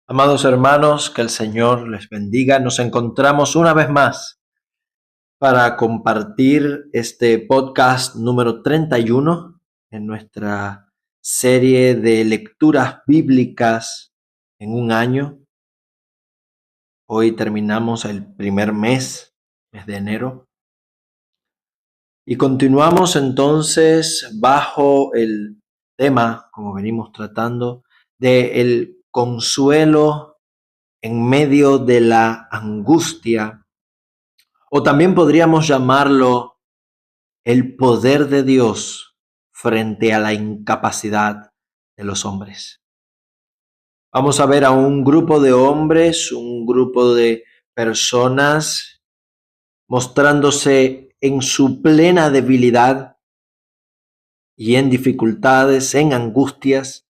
Amados hermanos, que el Señor les bendiga. Nos encontramos una vez más para compartir este podcast número 31 en nuestra serie de lecturas bíblicas en un año. Hoy terminamos el primer mes de enero. Y continuamos entonces bajo el tema, como venimos tratando, de el consuelo en medio de la angustia, o también podríamos llamarlo el poder de Dios frente a la incapacidad de los hombres. Vamos a ver a un grupo de hombres, un grupo de personas mostrándose en su plena debilidad y en dificultades, en angustias,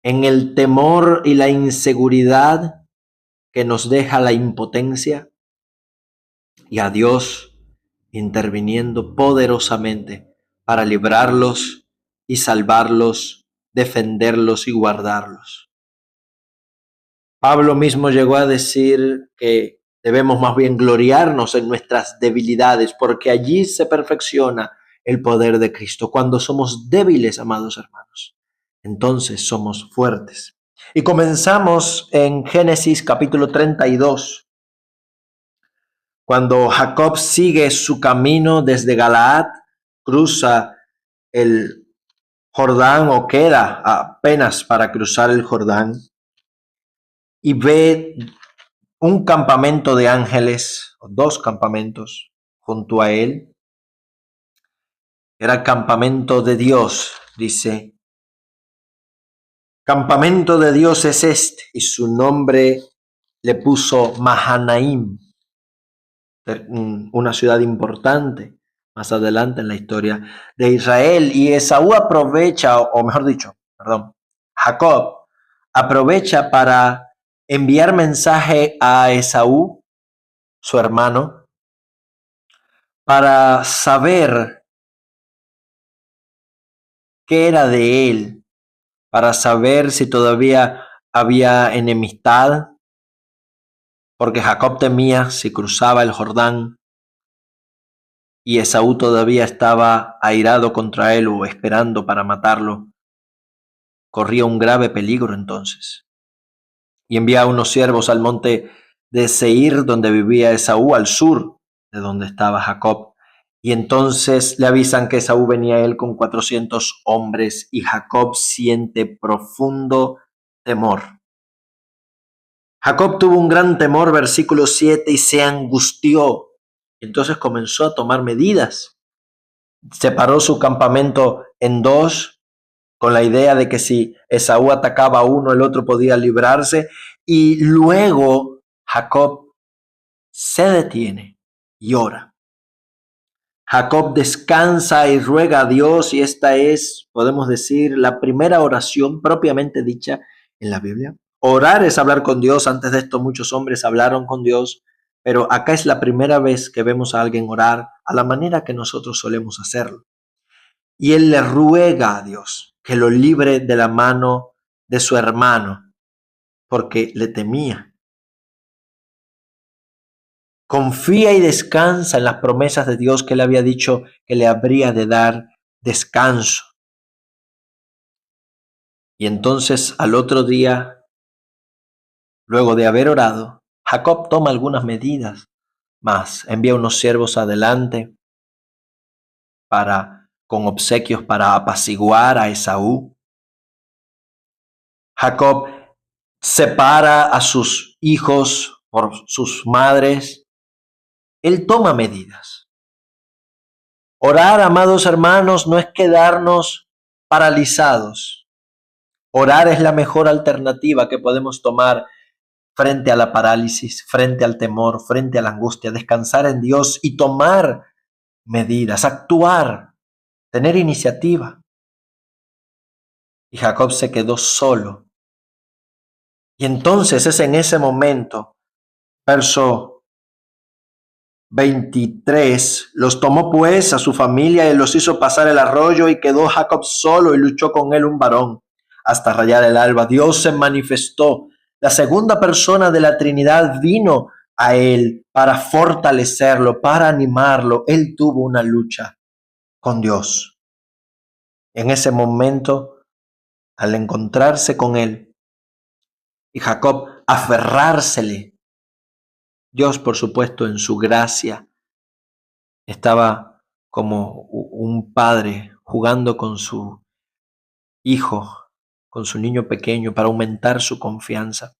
en el temor y la inseguridad que nos deja la impotencia, y a Dios interviniendo poderosamente para librarlos y salvarlos, defenderlos y guardarlos. Pablo mismo llegó a decir que debemos más bien gloriarnos en nuestras debilidades, porque allí se perfecciona el poder de Cristo. Cuando somos débiles, amados hermanos, entonces somos fuertes. Y comenzamos en Génesis capítulo 32. Cuando Jacob sigue su camino desde Galaad, cruza el Jordán o queda apenas para cruzar el Jordán y ve un campamento de ángeles, o dos campamentos junto a él. Era campamento de Dios, dice. Campamento de Dios es este, y su nombre le puso Mahanaim, una ciudad importante más adelante en la historia de Israel. Y Esaú aprovecha, o mejor dicho, Jacob aprovecha para enviar mensaje a Esaú, su hermano, para saber qué era de él, para saber si todavía había enemistad, porque Jacob temía si cruzaba el Jordán y Esaú todavía estaba airado contra él o esperando para matarlo. Corría un grave peligro entonces. Y envía unos siervos al monte de Seir, donde vivía Esaú, al sur de donde estaba Jacob. Y entonces le avisan que Esaú venía a él con 400 hombres, y Jacob siente profundo temor. Jacob tuvo un gran temor, versículo 7, y se angustió. Entonces comenzó a tomar medidas. Separó su campamento en dos, con la idea de que si Esaú atacaba a uno, el otro podía librarse. Y luego Jacob se detiene y ora. Jacob descansa y ruega a Dios, y esta es, podemos decir, la primera oración propiamente dicha en la Biblia. Orar es hablar con Dios. Antes de esto muchos hombres hablaron con Dios, pero acá es la primera vez que vemos a alguien orar a la manera que nosotros solemos hacerlo. Y él le ruega a Dios que lo libre de la mano de su hermano, porque le temía. Confía y descansa en las promesas de Dios que le había dicho que le habría de dar descanso. Y entonces al otro día, luego de haber orado, Jacob toma algunas medidas más. Envía unos siervos adelante con obsequios para apaciguar a Esaú. Jacob separa a sus hijos por sus madres. Él toma medidas. Orar, amados hermanos, no es quedarnos paralizados. Orar es la mejor alternativa que podemos tomar frente a la parálisis, frente al temor, frente a la angustia. Descansar en Dios y tomar medidas, actuar, tener iniciativa. Y Jacob se quedó solo. Y entonces es en ese momento, verso 23, los tomó pues a su familia y los hizo pasar el arroyo, y quedó Jacob solo, y luchó con él un varón. hasta rayar el alba. Dios se manifestó. La segunda persona de la Trinidad vino a él para fortalecerlo, para animarlo. Él tuvo una lucha con Dios. En ese momento, al encontrarse con él y Jacob aferrársele, Dios, por supuesto, en su gracia, estaba como un padre jugando con su hijo, con su niño pequeño, para aumentar su confianza,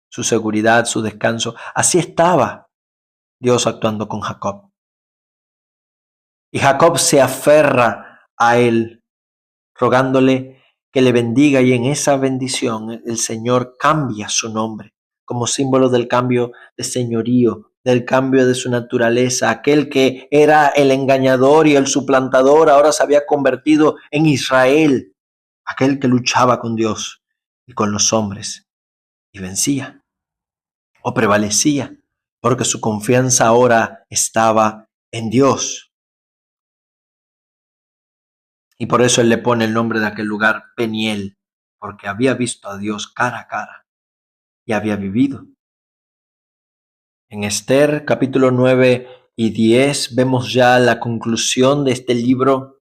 su seguridad, su descanso. Así estaba Dios actuando con Jacob. Y Jacob se aferra a él, rogándole que le bendiga, y en esa bendición el Señor cambia su nombre como símbolo del cambio de señorío, del cambio de su naturaleza. Aquel que era el engañador y el suplantador ahora se había convertido en Israel, aquel que luchaba con Dios y con los hombres y vencía o prevalecía, porque su confianza ahora estaba en Dios. Y por eso él le pone el nombre de aquel lugar Peniel, porque había visto a Dios cara a cara y había vivido. En Esther capítulo 9 y 10 vemos ya la conclusión de este libro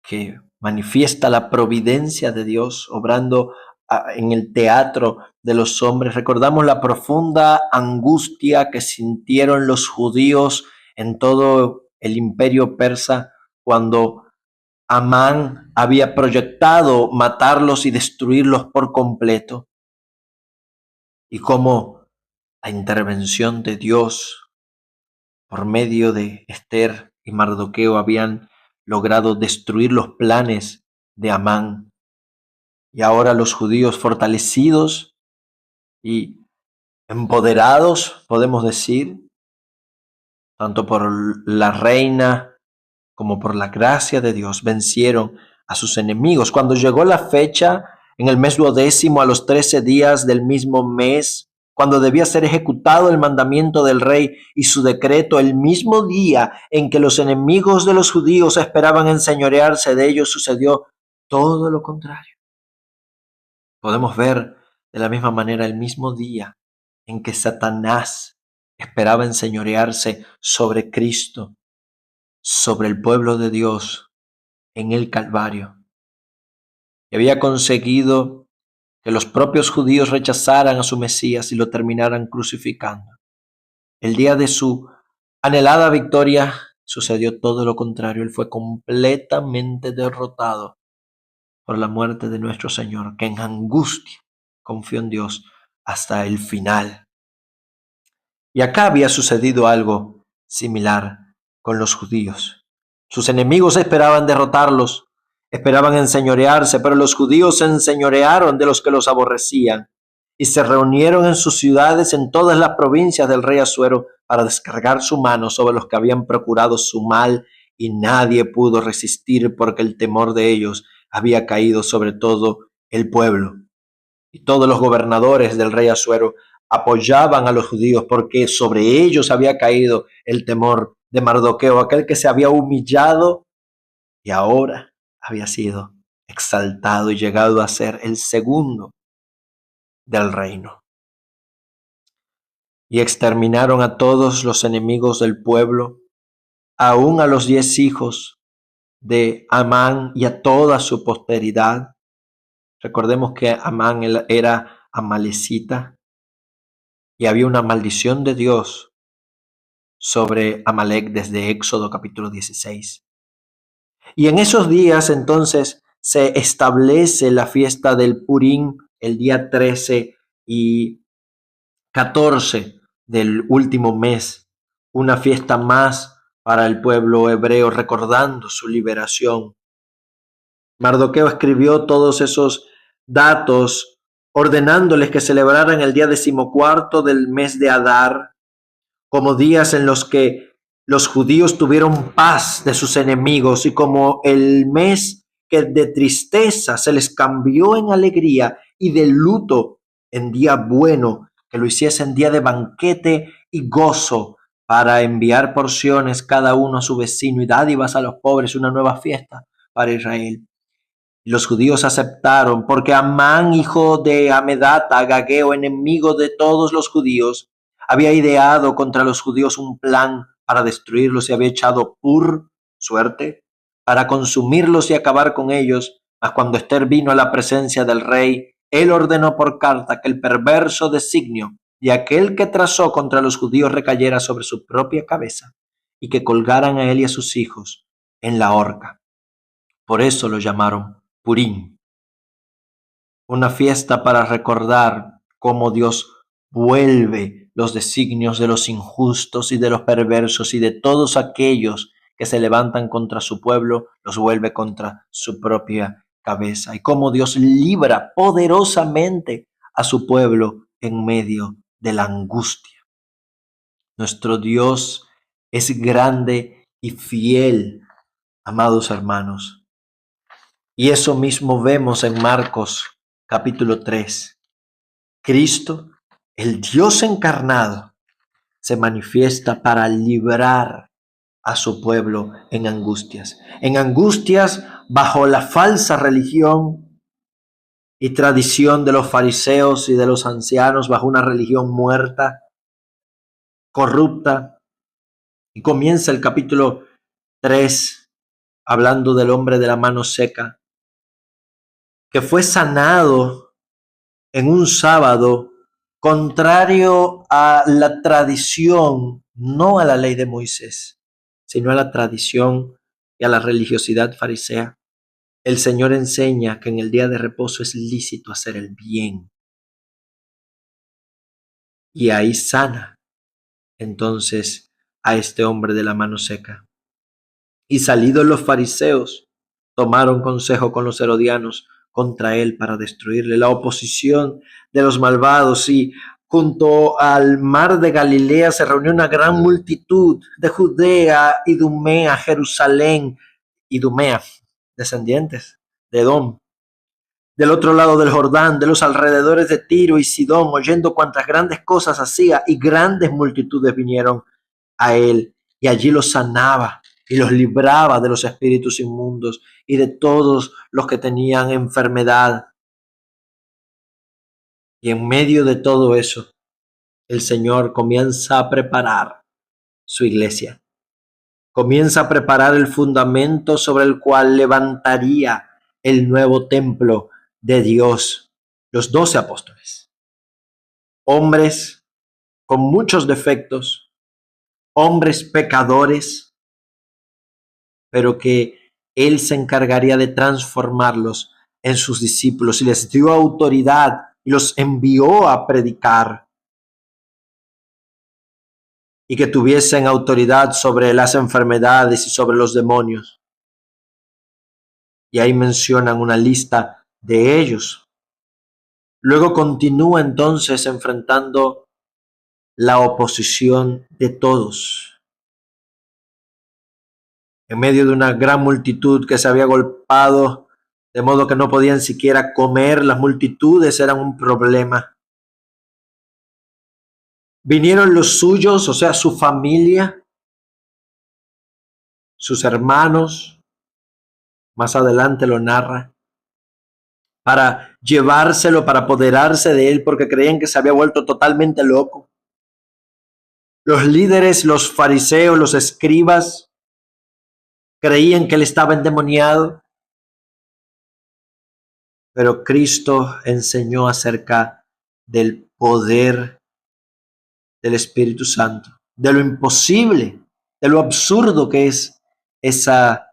que manifiesta la providencia de Dios obrando en el teatro de los hombres. Recordamos la profunda angustia que sintieron los judíos en todo el imperio persa cuando Amán había proyectado matarlos y destruirlos por completo, y cómo la intervención de Dios por medio de Esther y Mardoqueo habían logrado destruir los planes de Amán. Y ahora los judíos, fortalecidos y empoderados, podemos decir, tanto por la reina como por la gracia de Dios, vencieron a sus enemigos. Cuando llegó la fecha, en el mes 12, a los 13 días del mismo mes, cuando debía ser ejecutado el mandamiento del rey y su decreto, el mismo día en que los enemigos de los judíos esperaban enseñorearse de ellos, sucedió todo lo contrario. Podemos ver de la misma manera el mismo día en que Satanás esperaba enseñorearse sobre Cristo, sobre el pueblo de Dios en el Calvario. Y había conseguido que los propios judíos rechazaran a su Mesías y lo terminaran crucificando. El día de su anhelada victoria sucedió todo lo contrario. Él fue completamente derrotado por la muerte de nuestro Señor, que en angustia confió en Dios hasta el final. Y acá había sucedido algo similar con los judíos. Sus enemigos esperaban derrotarlos, esperaban enseñorearse, pero los judíos se enseñorearon de los que los aborrecían y se reunieron en sus ciudades en todas las provincias del rey Asuero para descargar su mano sobre los que habían procurado su mal, y nadie pudo resistir porque el temor de ellos había caído sobre todo el pueblo. Y todos los gobernadores del rey Asuero apoyaban a los judíos porque sobre ellos había caído el temor de Mardoqueo, aquel que se había humillado y ahora había sido exaltado y llegado a ser el segundo del reino. Y exterminaron a todos los enemigos del pueblo, aún a los 10 hijos de Amán y a toda su posteridad. Recordemos que Amán era amalecita y había una maldición de Dios sobre Amalek desde Éxodo capítulo 16. Y en esos días entonces se establece la fiesta del Purim el día 13 y 14 del último mes, una fiesta más para el pueblo hebreo recordando su liberación. Mardoqueo escribió todos esos datos ordenándoles que celebraran el día 14 del mes de Adar como días en los que los judíos tuvieron paz de sus enemigos, y como el mes que de tristeza se les cambió en alegría y de luto en día bueno, que lo hiciesen día de banquete y gozo, para enviar porciones cada uno a su vecino y dádivas a los pobres, una nueva fiesta para Israel. Y los judíos aceptaron, porque Amán, hijo de Hamedata, agageo, enemigo de todos los judíos, había ideado contra los judíos un plan para destruirlos y había echado suerte, para consumirlos y acabar con ellos. Mas cuando Ester vino a la presencia del rey, él ordenó por carta que el perverso designio de aquel que trazó contra los judíos recayera sobre su propia cabeza y que colgaran a él y a sus hijos en la horca. Por eso lo llamaron Purim, una fiesta para recordar cómo Dios vuelve los designios de los injustos y de los perversos y de todos aquellos que se levantan contra su pueblo, los vuelve contra su propia cabeza. Y cómo Dios libra poderosamente a su pueblo en medio de la angustia. Nuestro Dios es grande y fiel, amados hermanos. Y eso mismo vemos en Marcos capítulo 3. Cristo, el Dios encarnado, se manifiesta para librar a su pueblo en angustias bajo la falsa religión y tradición de los fariseos y de los ancianos, bajo una religión muerta, corrupta. Y comienza el capítulo 3 hablando del hombre de la mano seca, que fue sanado en un sábado contrario a la tradición, no a la ley de Moisés, sino a la tradición y a la religiosidad farisea. El Señor enseña que en el día de reposo es lícito hacer el bien. Y ahí sana entonces a este hombre de la mano seca. Y salidos los fariseos, tomaron consejo con los herodianos contra él para destruirle. La oposición de los malvados, y junto al mar de Galilea se reunió una gran multitud de Judea, Idumea, Jerusalén, Idumea, descendientes de Edom, del otro lado del Jordán, de los alrededores de Tiro y Sidón, oyendo cuántas grandes cosas hacía, y grandes multitudes vinieron a él, y allí los sanaba y los libraba de los espíritus inmundos y de todos los que tenían enfermedad. Y en medio de todo eso, el Señor comienza a preparar su iglesia. Comienza a preparar el fundamento sobre el cual levantaría el nuevo templo de Dios. Los 12 apóstoles, hombres con muchos defectos, hombres pecadores, pero que Él se encargaría de transformarlos en sus discípulos y les dio autoridad y los envió a predicar y que tuviesen autoridad sobre las enfermedades y sobre los demonios. Y ahí mencionan una lista de ellos. Luego continúa entonces enfrentando la oposición de todos. En medio de una gran multitud que se había agolpado, de modo que no podían siquiera comer, las multitudes eran un problema. Vinieron los suyos, o sea, su familia, sus hermanos, más adelante lo narra, para llevárselo, para apoderarse de él, porque creían que se había vuelto totalmente loco. Los líderes, los fariseos, los escribas, creían que él estaba endemoniado, pero Cristo enseñó acerca del poder del Espíritu Santo, de lo imposible, de lo absurdo que es esa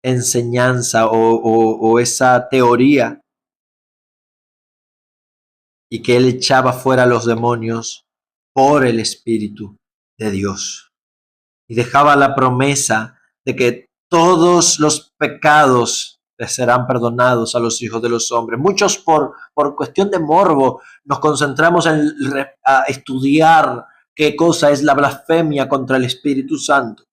enseñanza o esa teoría, y que él echaba fuera a los demonios por el Espíritu de Dios. Y dejaba la promesa de que todos los pecados les serán perdonados a los hijos de los hombres. Muchos por cuestión de morbo nos concentramos en estudiar qué cosa es la blasfemia contra el Espíritu Santo.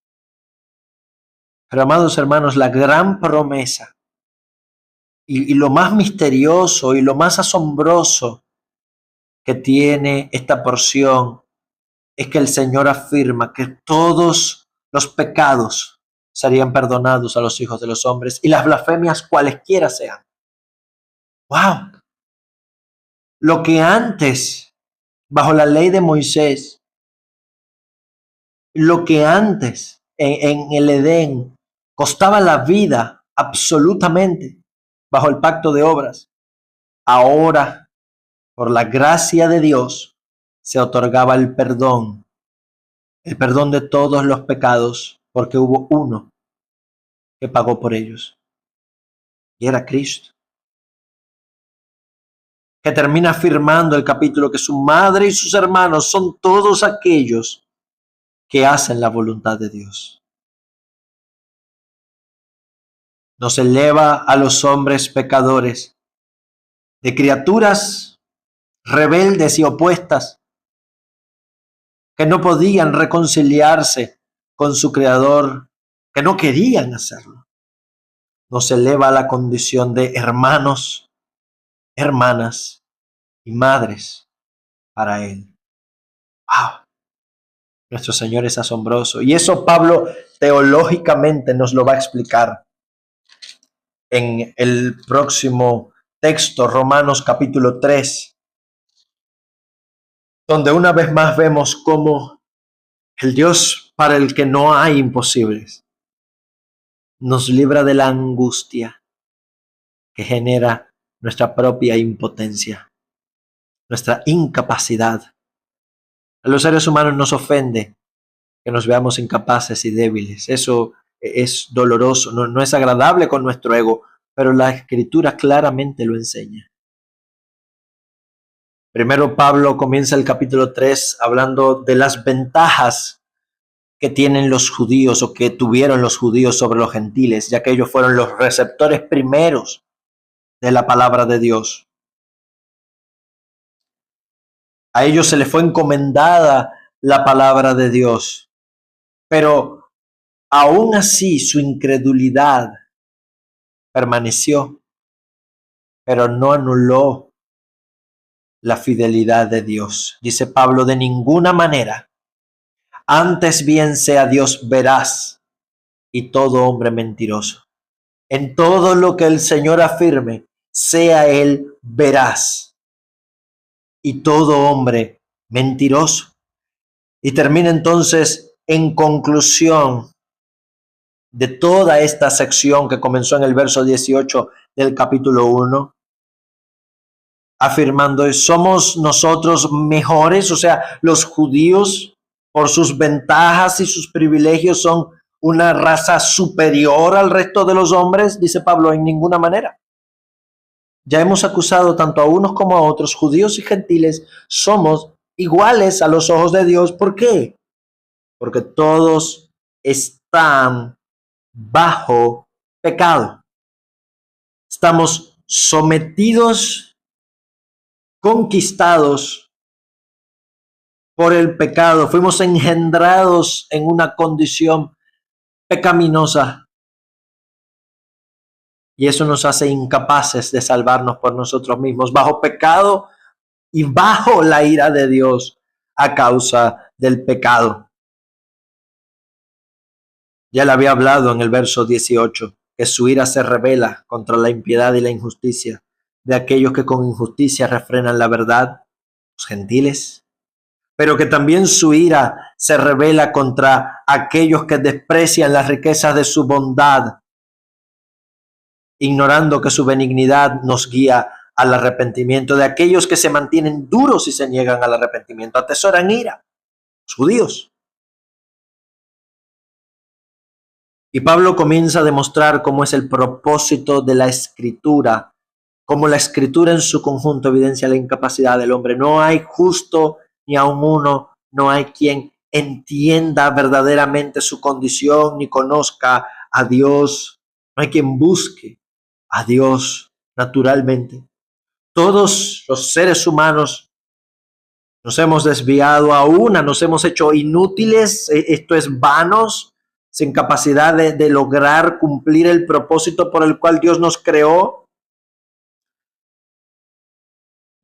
Pero amados hermanos, la gran promesa y lo más misterioso y lo más asombroso que tiene esta porción es que el Señor afirma que todos los pecados serían perdonados a los hijos de los hombres, y las blasfemias cualesquiera sean. ¡Wow! Lo que antes, bajo la ley de Moisés, lo que antes en el Edén costaba la vida absolutamente bajo el pacto de obras, ahora, por la gracia de Dios, se otorgaba el perdón de todos los pecados, porque hubo uno que pagó por ellos, y era Cristo, que termina afirmando el capítulo que su madre y sus hermanos son todos aquellos que hacen la voluntad de Dios. Nos eleva a los hombres pecadores, de criaturas rebeldes y opuestas, que no podían reconciliarse con su Creador, que no querían hacerlo. Nos eleva a la condición de hermanos, hermanas y madres para Él. ¡Wow! Nuestro Señor es asombroso. Y eso Pablo teológicamente nos lo va a explicar en el próximo texto, Romanos capítulo 3, donde una vez más vemos cómo el Dios para el que no hay imposibles nos libra de la angustia que genera nuestra propia impotencia, nuestra incapacidad. A los seres humanos nos ofende que nos veamos incapaces y débiles. Eso es doloroso, no es agradable con nuestro ego, pero la Escritura claramente lo enseña. Primero Pablo comienza el capítulo 3 hablando de las ventajas que tienen los judíos o que tuvieron los judíos sobre los gentiles, ya que ellos fueron los receptores primeros de la palabra de Dios. A ellos se les fue encomendada la palabra de Dios, pero aún así su incredulidad permaneció, pero no anuló la fidelidad de Dios. Dice Pablo, de ninguna manera, antes bien sea Dios veraz y todo hombre mentiroso. En todo lo que el Señor afirme, sea Él veraz y todo hombre mentiroso. Y termina entonces en conclusión de toda esta sección que comenzó en el verso 18 del capítulo 1, afirmando, ¿somos nosotros mejores? O sea, los judíos, por sus ventajas y sus privilegios, son una raza superior al resto de los hombres, dice Pablo, en ninguna manera. Ya hemos acusado tanto a unos como a otros, judíos y gentiles, somos iguales a los ojos de Dios. ¿Por qué? Porque todos están bajo pecado. Estamos sometidos, conquistados por el pecado. Fuimos engendrados en una condición pecaminosa. Y eso nos hace incapaces de salvarnos por nosotros mismos, bajo pecado y bajo la ira de Dios a causa del pecado. Ya le había hablado en el verso 18, que su ira se revela contra la impiedad y la injusticia de aquellos que con injusticia refrenan la verdad, los gentiles, pero que también su ira se revela contra aquellos que desprecian las riquezas de su bondad, ignorando que su benignidad nos guía al arrepentimiento, de aquellos que se mantienen duros y se niegan al arrepentimiento, atesoran ira, los judíos. Y Pablo comienza a demostrar cómo es el propósito de la Escritura, cómo la Escritura en su conjunto evidencia la incapacidad del hombre. No hay justo ni aun uno, no hay quien entienda verdaderamente su condición ni conozca a Dios, no hay quien busque a Dios naturalmente. Todos los seres humanos nos hemos desviado a una, nos hemos hecho inútiles, esto es vanos, sin capacidad de lograr cumplir el propósito por el cual Dios nos creó.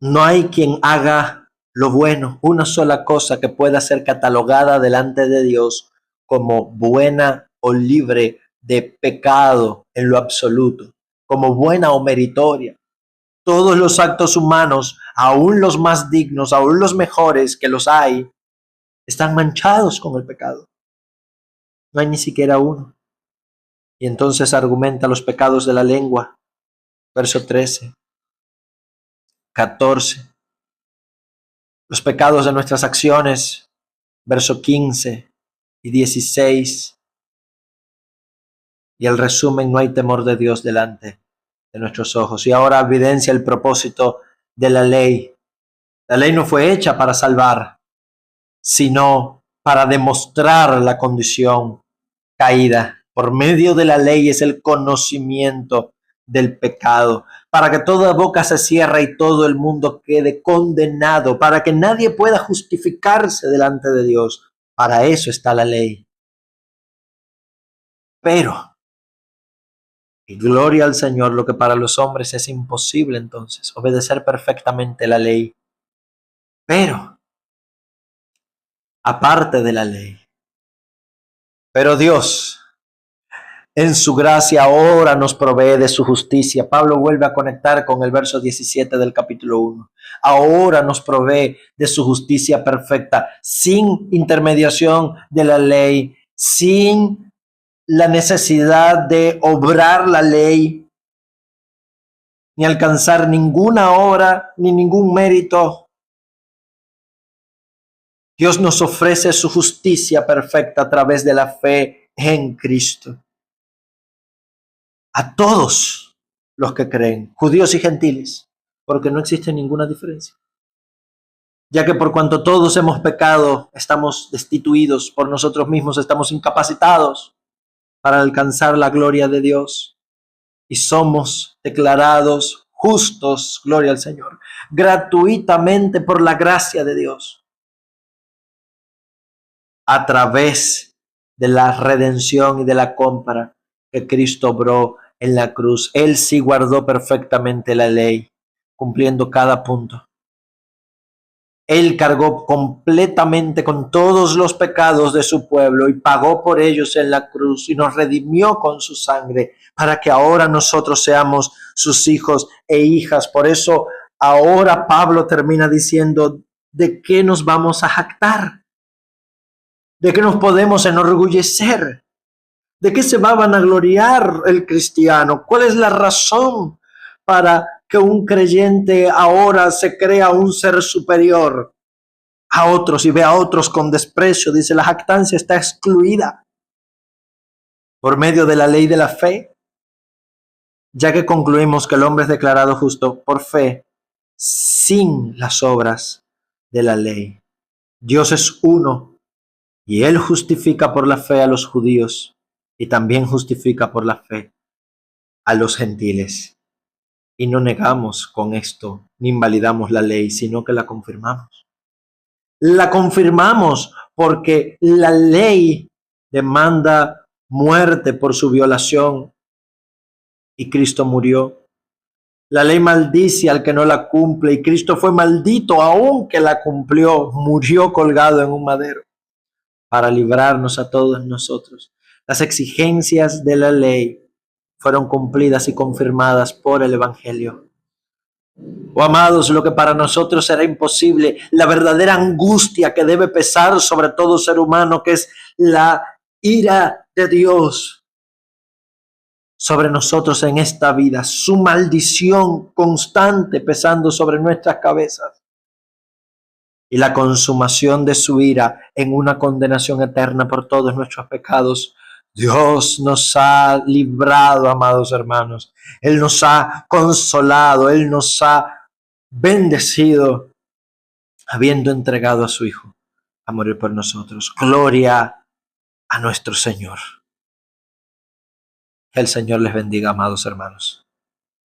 No hay quien haga lo bueno, una sola cosa que pueda ser catalogada delante de Dios como buena o libre de pecado en lo absoluto, como buena o meritoria. Todos los actos humanos, aún los más dignos, aún los mejores que los hay, están manchados con el pecado. No hay ni siquiera uno. Y entonces argumenta los pecados de la lengua, verso 13, 14. Los pecados de nuestras acciones, verso 15 y 16. Y el resumen: no hay temor de Dios delante de nuestros ojos. Y ahora evidencia el propósito de la ley. La ley no fue hecha para salvar, sino para demostrar la condición caída. Por medio de la ley es el conocimiento del pecado, para que toda boca se cierre y todo el mundo quede condenado, para que nadie pueda justificarse delante de Dios. Para eso está la ley. Pero, y gloria al Señor, lo que para los hombres es imposible entonces, obedecer perfectamente la ley. Pero, aparte de la ley, pero Dios, en su gracia ahora nos provee de su justicia. Pablo vuelve a conectar con el verso 17 del capítulo 1. Ahora nos provee de su justicia perfecta, sin intermediación de la ley, sin la necesidad de obrar la ley, ni alcanzar ninguna obra, ni ningún mérito. Dios nos ofrece su justicia perfecta a través de la fe en Cristo. A todos los que creen, judíos y gentiles, porque no existe ninguna diferencia. Ya que por cuanto todos hemos pecado, estamos destituidos por nosotros mismos, estamos incapacitados para alcanzar la gloria de Dios y somos declarados justos, gloria al Señor, gratuitamente por la gracia de Dios, a través de la redención y de la compra que Cristo obró en la cruz. Él sí guardó perfectamente la ley, cumpliendo cada punto. Él cargó completamente con todos los pecados de su pueblo y pagó por ellos en la cruz y nos redimió con su sangre para que ahora nosotros seamos sus hijos e hijas. Por eso ahora Pablo termina diciendo: ¿de qué nos vamos a jactar? ¿De qué nos podemos enorgullecer? ¿De qué se va a vanagloriar el cristiano? ¿Cuál es la razón para que un creyente ahora se crea un ser superior a otros y ve a otros con desprecio? Dice: la jactancia está excluida por medio de la ley de la fe, ya que concluimos que el hombre es declarado justo por fe sin las obras de la ley. Dios es uno y Él justifica por la fe a los judíos y también justifica por la fe a los gentiles. Y no negamos con esto ni invalidamos la ley, sino que la confirmamos. La confirmamos porque la ley demanda muerte por su violación y Cristo murió. La ley maldice al que no la cumple y Cristo fue maldito aunque la cumplió, murió colgado en un madero para librarnos a todos nosotros. Las exigencias de la ley fueron cumplidas y confirmadas por el Evangelio. Oh, amados, lo que para nosotros era imposible, la verdadera angustia que debe pesar sobre todo ser humano, que es la ira de Dios sobre nosotros en esta vida, su maldición constante pesando sobre nuestras cabezas y la consumación de su ira en una condenación eterna por todos nuestros pecados. Dios nos ha librado, amados hermanos. Él nos ha consolado, Él nos ha bendecido, habiendo entregado a su Hijo a morir por nosotros. Gloria a nuestro Señor. Que el Señor les bendiga, amados hermanos.